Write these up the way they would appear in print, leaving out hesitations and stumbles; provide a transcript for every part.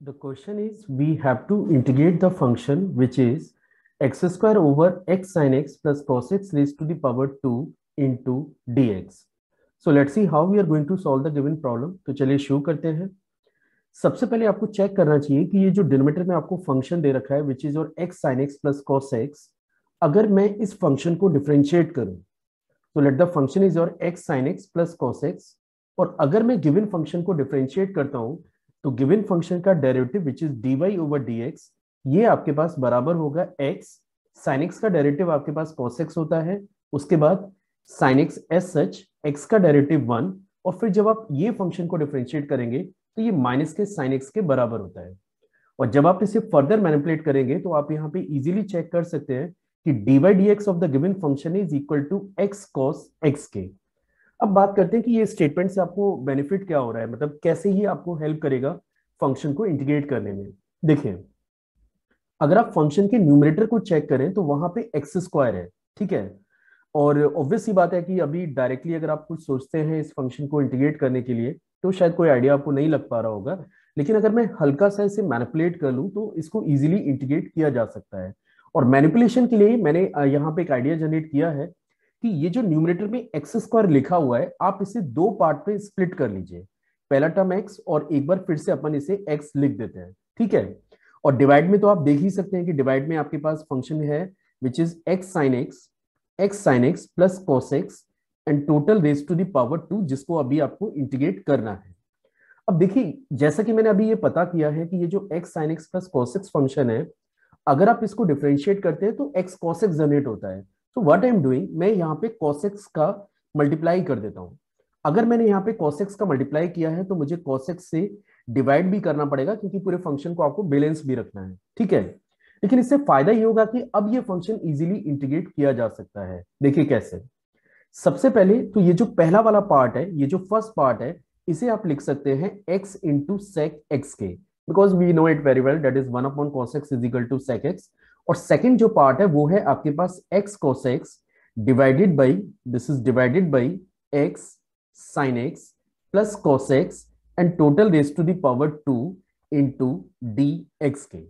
The question is, we have to integrate the function which is x square over x sin x plus cos x raised to the power 2 into dx. So let's see how we are going to solve the given problem. तो चलिए शुरू करते हैं। सबसे पहले आपको check करना चाहिए कि ये जो डिनोमिनेटर में आपको फंक्शन दे रखा है विच इज और x sin x plus cos x, अगर मैं इस फंक्शन को डिफरेंशिएट करूं तो लेट द फंक्शन इज और x sin x plus cos x, और अगर मैं गिवन फंक्शन को डिफरेंशिएट करता हूं तो गिवन फंक्शन का derivative which is dy over dx, ये आपके पास बराबर होगा x sin x का डेरिवेटिव आपके पास cos x होता है, उसके बाद sin x as such x का डेरिवेटिव 1, और फिर जब आप ये फंक्शन को डिफरेंशिएट करेंगे तो ये माइनस के sin x के बराबर होता है। और जब आप इसे फर्दर मैनिपुलेट करेंगे तो आप यहाँ पे इजीली चेक कर सकते हैं कि dy dx of the given function is equal to x cos x के। अब बात करते हैं कि ये स्टेटमेंट से आपको बेनिफिट क्या हो रहा है, मतलब कैसे ही आपको हेल्प करेगा फंक्शन को इंटीग्रेट करने में। देखिए, अगर आप फंक्शन के न्यूमरेटर को चेक करें तो वहां पे एक्स स्क्वायर है, ठीक है। और ऑब्वियस सी बात है कि अभी डायरेक्टली अगर आप कुछ सोचते हैं इस फंक्शन को इंटीग्रेट करने के लिए तो शायद कोई आइडिया आपको नहीं लग पा रहा होगा, लेकिन अगर मैं हल्का सा इसे मैनिपुलेट कर लूं तो इसको इजीली इंटीग्रेट किया जा सकता है। और मैनिपुलेशन के लिए मैंने यहाँ पे एक आइडिया जनरेट किया है कि ये जो न्यूमरेटर में एक्स स्क्वायर लिखा हुआ है आप इसे दो पार्ट पे स्प्लिट कर लीजिए, पहला टर्म एक्स और एक बार फिर से अपन इसे एक्स लिख देते हैं, ठीक है। और डिवाइड में तो आप देख ही सकते हैं कि डिवाइड में आपके पास फंक्शन है which is x sine x plus cos x and total raise to the power 2, जिसको अभी आपको इंटीग्रेट करना है। अब देखिए, जैसा कि मैंने अभी ये पता किया है कि ये जो x sine x plus cos x function है, अगर आप इसको डिफरेंशिएट करते हैं तो एक्स कॉस एक्स जनरेट होता है। तो व्हाट आई एम डूइंग, मैं यहाँ पे कॉस एक्स का मल्टीप्लाई कर देता हूँ। अगर मैंने यहाँ पे cos x का मल्टीप्लाई किया है तो मुझे cos x से डिवाइड भी करना पड़ेगा क्योंकि पूरे फंक्शन को आपको बैलेंस भी रखना है, ठीक है। लेकिन इससे फायदा ये होगा कि अब ये फंक्शन इजीली इंटीग्रेट किया जा सकता है। देखिए कैसे। सबसे पहले तो ये जो पहला वाला पार्ट है, ये जो फर्स्ट पार्ट है, इसे आप लिख सकते हैं x इंटू सेक एक्स के, because we know it very well, that is 1 upon cos x is equal to sec x. और सेकंड जो पार्ट है वो है आपके पास x cos x divided by, this is divided by x sin x plus cos x and total raise to the power 2 into dx के।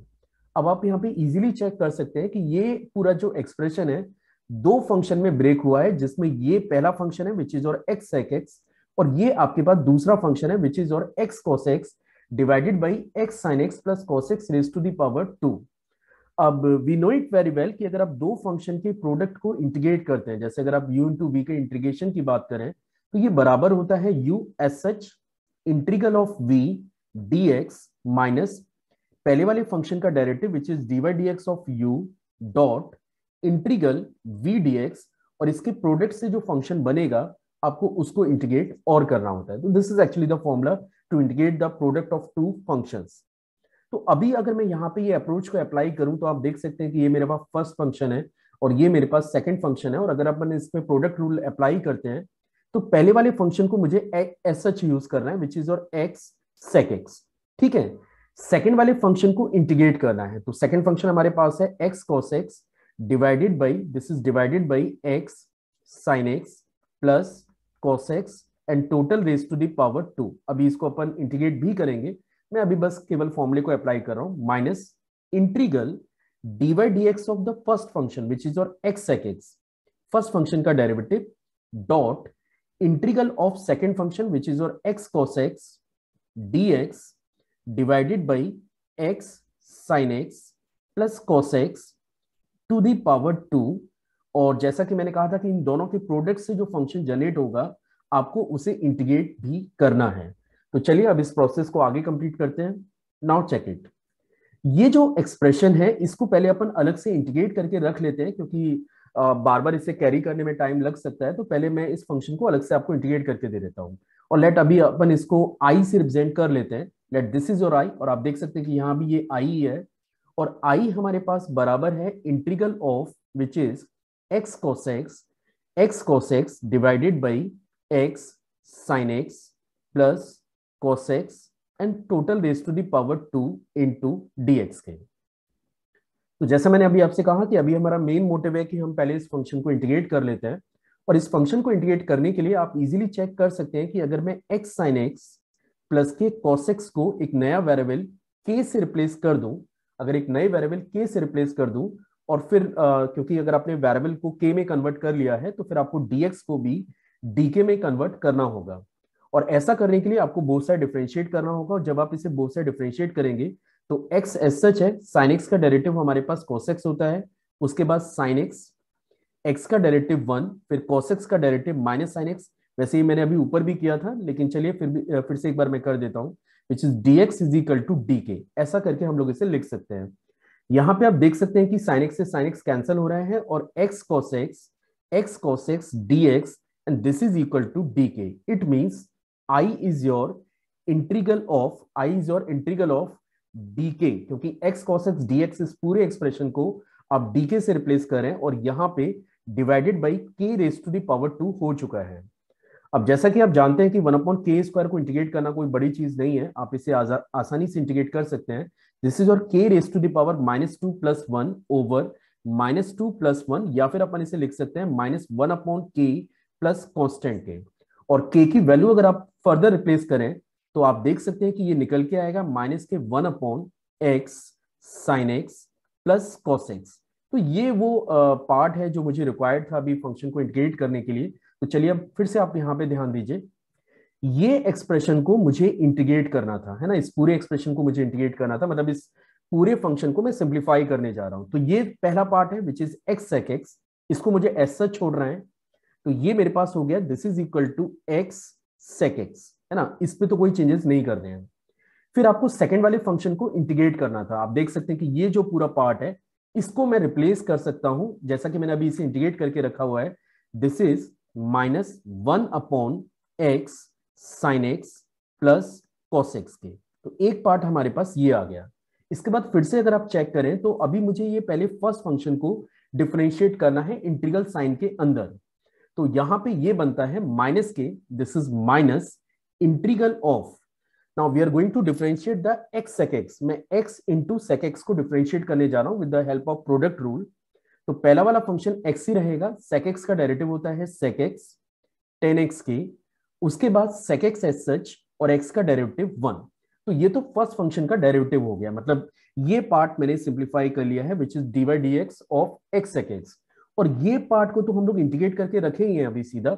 अब आप यहाँ पे इजीली चेक कर सकते हैं कि ये पूरा जो एक्सप्रेशन है दो फंक्शन में ब्रेक हुआ है, जिसमें ये पहला फंक्शन है विच इज और x sec x, और ये आपके पास दूसरा फंक्शन है विच इज और x cos x divided by x sin x plus cos x raise to the power 2। अब we know it very well कि अगर आप दो फंक्शन के प्रोडक्ट को इंटीग्रेट करते हैं, जैसे अगर आप u इंटू वी के इंटीग्रेशन की बात करें तो ये बराबर होता है u as such integral of v dx minus पहले वाले फंक्शन का derivative which is dy dx of u dot integral v dx, और इसके प्रोडक्ट से जो फंक्शन बनेगा आपको उसको इंटीग्रेट और करना होता है। तो this is actually the formula to integrate the product of two functions. तो अभी अगर मैं यहाँ पे ये अप्रोच को अप्लाई करूं तो आप देख सकते हैं कि ये मेरे पास फर्स्ट फंक्शन है और ये मेरे पास सेकंड फंक्शन है, और अगर अपन इसमें प्रोडक्ट रूल अप्लाई करते हैं तो पहले वाले फंक्शन को मुझे एस सच यूज करना है विच इज और एक्स सेक एक्स, ठीक है। सेकंड वाले फंक्शन को इंटीग्रेट करना है, तो सेकंड फंक्शन हमारे पास है x cos x divided by, this is divided by x sine x plus cos x and total raise to the power 2। अभी इसको अपन इंटीग्रेट भी करेंगे, मैं अभी बस केवल फॉर्मूले को अप्लाई कर रहा हूं, minus integral dy dx of the first function which is और x sec x, first function का derivative dot integral of second function which is और x cos x dx divided by x sin x plus cos x to the power 2। और जैसा कि मैंने कहा था कि इन दोनों के प्रोडक्ट से जो फंक्शन जनरेट होगा आपको उसे इंटीग्रेट भी करना है। तो चलिए अब इस प्रोसेस को आगे कंप्लीट करते हैं। Now check it. ये जो एक्सप्रेशन है इसको पहले अपन अलग से इंटीग्रेट करके रख लेते हैं, क्योंकि बार बार इसे कैरी करने में टाइम लग सकता है, तो पहले मैं इस फंक्शन को अलग से आपको इंटीग्रेट करके दे देता हूं। और लेट अभी अपन इसको आई से रिप्रेजेंट कर लेते हैं, लेट दिस इज योर आई, और आप देख सकते हैं कि यहाँ भी ये आई है, और आई हमारे पास बराबर है integral of which is x cos x divided by x sine x plus cos x and total raise to the power 2 into dx के। तो जैसा मैंने अभी आपसे कहा कि अभी हमारा मेन मोटिव है कि हम पहले इस फंक्शन को इंटीग्रेट कर लेते हैं, और इस फंक्शन को इंटीग्रेट करने के लिए आप इजीली चेक कर सकते हैं कि अगर मैं x sin x प्लस के cos x को एक नया वेरिएबल k से रिप्लेस कर दूं, अगर एक नए वेरिएबल k से रिप्लेस कर दूं, और फिर क्योंकि अगर आपने वेरिएबल को k में कन्वर्ट कर लिया है तो फिर आपको dx को भी dk में कन्वर्ट करना होगा। और ऐसा करने के लिए आपको बोथ साइड डिफरेंशिएट करना होगा, और जब आप इसे बोथ साइड डिफरेंशिएट करेंगे तो x एज सच है, sin x का डेरिवेटिव हमारे पास cos x होता है, उसके बाद sin x, x का डेरिवेटिव 1, फिर cos x का डेरिवेटिव माइनस sin x। वैसे ही मैंने अभी ऊपर भी किया था, लेकिन चलिए फिर से एक बार मैं कर देता हूं, which is dx is equal to dk। ऐसा करके हम लोग इसे लिख सकते हैं। यहां पे आप देख सकते हैं कि sin x से sin x कैंसिल हो रहा है, और x cos x dx, and this is equal to dk. It means I is your integral of dk, क्योंकि x cos x dx इस पूरे एक्सप्रेशन को आप dk से रिप्लेस करें, और यहां पे divided by k raise to the power 2 हो चुका है। अब जैसा कि आप जानते हैं कि 1/k² को इंटीग्रेट करना कोई बड़ी चीज नहीं है, आप इसे आसानी से इंटीग्रेट कर सकते हैं। दिस इज और k raise to the power -2 + 1 over -2 + 1, या फिर अपन इसे लिख सकते हैं -1/k प्लस कॉन्स्टेंट के। और k की वैल्यू अगर आप फर्दर रिप्लेस करें तो आप देख सकते हैं कि ये निकल के आएगा -1/x sin x plus cos x। तो ये वो पार्ट है जो मुझे रिक्वायर्ड था अभी फंक्शन को इंटीग्रेट करने के लिए। तो चलिए अब फिर से आप यहां पे ध्यान दीजिए, ये एक्सप्रेशन को मुझे इंटीग्रेट करना था, है ना, इस पूरे एक्सप्रेशन को मुझे इंटीग्रेट करना था, मतलब इस पूरे फंक्शन को मैं सिंप्लीफाई करने जा रहा हूं। तो ये पहला पार्ट है which is x sec x, इसको मुझे ऐसा छोड़ रहे हैं, तो ये मेरे पास हो गया this is equal to x sec x, है ना, इस पे तो कोई चेंजेस नहीं करने हैं। फिर आपको सेकंड वाले फंक्शन को इंटीग्रेट करना था। आप देख सकते हैं कि ये जो पूरा पार्ट है इसको मैं रिप्लेस कर सकता हूं, जैसा कि मैंने अभी इसे इंटीग्रेट करके रखा हुआ है, this is -1/x sin x plus cos x के। तो एक पार्ट हमारे पास ये आ गया। इसके बाद फिर से अगर आप चेक करें तो अभी मुझे ये पहले फर्स्ट फंक्शन को डिफरेंशिएट करना है इंटीग्रल साइन के अंदर। तो यहां पे ये बनता है -k, this is minus integral of, now we are going to differentiate the x sec x। मैं x इंटू sec x को डिफरेंशिएट करने जा रहा हूं with the help of product rule. तो पहला वाला फंक्शन x ही रहेगा, sec x का डेरिवेटिव होता है sec x tan x के, उसके बाद sec x एज सच और x का डेरिवेटिव 1। तो ये तो फर्स्ट फंक्शन का डेरिवेटिव हो गया, मतलब ये पार्ट मैंने सिंप्लीफाई कर लिया है which is dy dx of x sec x। और ये पार्ट को तो हम लोग इंटीग्रेट करके रखे ही हैं अभी सीधा,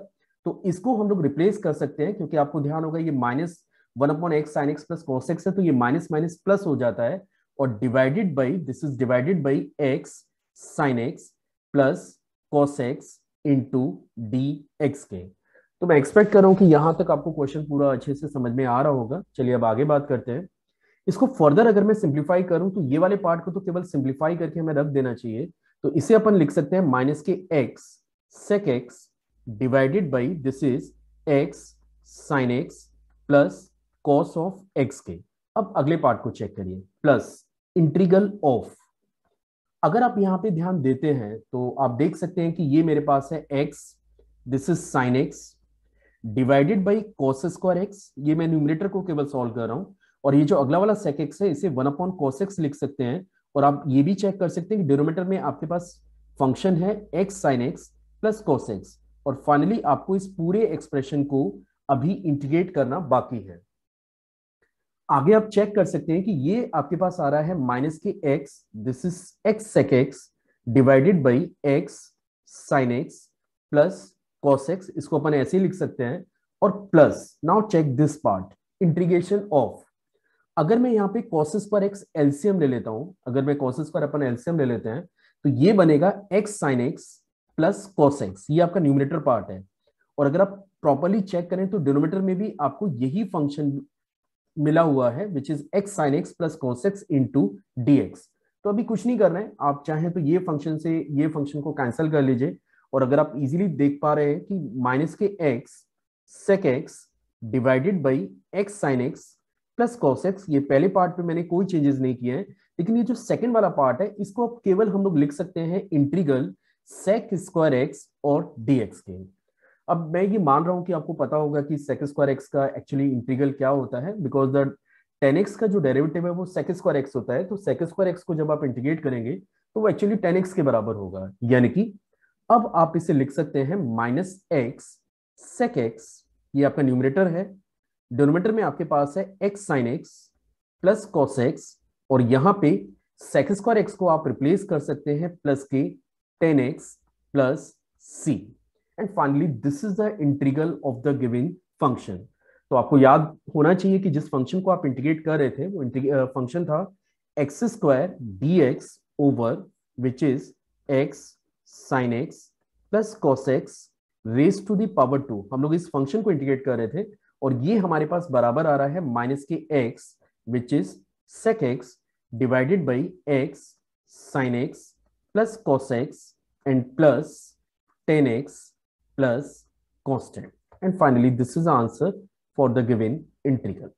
तो इसको हम लोग रिप्लेस कर सकते हैं, क्योंकि आपको ध्यान होगा ये -1/x sin x plus cos x है, तो ये माइनस माइनस प्लस हो जाता है, और divided by, this is divided by x sin x plus cos x into dx के। तो मैं एक्सपेक्ट कर रहा हूं कि यहां तक आपको क्वेश्चन पूरा अच्छे से समझ में आ रहा होगा। चलिए अब आगे बात करते हैं। इसको फर्दर अगर मैं सिंप्लीफाई करूं तो ये वाले पार्ट को तो केवल सिंप्लीफाई करके हमें रख देना चाहिए। तो इसे अपन लिख सकते हैं -k x sec x divided by this is x sin x plus cos of x के। अब अगले पार्ट को चेक करिए, प्लस इंटीग्रल ऑफ, अगर आप यहां पे ध्यान देते हैं तो आप देख सकते हैं कि ये मेरे पास है x, this is sin x divided by cos square x, ये मैं न्यूमरेटर को केवल सॉल्व कर रहा हूं, और ये जो अगला वाला sec x है इसे 1/cos x लिख सकते हैं। और आप ये भी चेक कर सकते हैं कि डिनोमिनेटर में आपके पास फंक्शन है x sin x plus cos x, और फाइनली आपको इस पूरे एक्सप्रेशन को अभी इंटीग्रेट करना बाकी है। आगे आप चेक कर सकते हैं कि ये आपके पास आ रहा है -k x, this is x sec x divided by x sin x plus cos x, इसको अपन ऐसे ही लिख सकते हैं, और plus now check this part integration of, अगर मैं यहाँ पे cos स्क्वायर x एलसीएम ले लेता हूं, अगर मैं cos स्क्वायर अपन एलसीएम ले लेते हैं तो ये बनेगा x sin x plus cos x, ये आपका न्यूमरेटर पार्ट है। और अगर आप प्रॉपरली चेक करें तो डिनोमिनेटर में भी आपको यही फंक्शन मिला हुआ है which is x sin x plus cos x into dx। तो अभी कुछ नहीं करना है, आप चाहें तो ये फंक्शन से ये फंक्शन को कैंसिल कर लीजिए, और अगर आप इजीली देख पा रहे हैं कि -k x sec x divided by x sin x plus cos x, ये पहले पार्ट पे मैंने कोई चेंजेस नहीं किए हैं, लेकिन ये जो सेकंड वाला पार्ट है इसको अब केवल हम लोग लिख सकते हैं इंटीग्रल sec स्क्वायर x और dx के। अब मैं ये मान रहा हूं कि आपको पता होगा कि sec स्क्वायर x का एक्चुअली इंटीग्रल क्या होता है, बिकॉज द tan x का जो डेरिवेटिव है वो sec स्क्वायर x होता है। तो sec स्क्वायर x को जब आप इंटीग्रेट करेंगे तो वो एक्चुअली tan x के बराबर होगा, यानी कि अब आप इसे लिख सकते हैं -x sec x, ये आपका न्यूमरेटर है, डिनोमिनेटर में आपके पास है x sin x plus cos x, और यहां पे सेक स्क्वायर एक्स को आप रिप्लेस कर सकते हैं plus k tan x plus c, and finally this is the integral of the given function. तो आपको याद होना चाहिए कि जिस फंक्शन को आप इंटीग्रेट कर रहे थे वो फंक्शन था x square d x over which is x sine x plus cos x raise to the power two. हम लोग इस फंक्शन को इंटीग्रेट कर रहे थे और ये हमारे पास बराबर आ रहा है माइनस के x which is sec x divided by x sin x plus cos x and plus 10x plus constant. And finally, this is the answer for the given integral.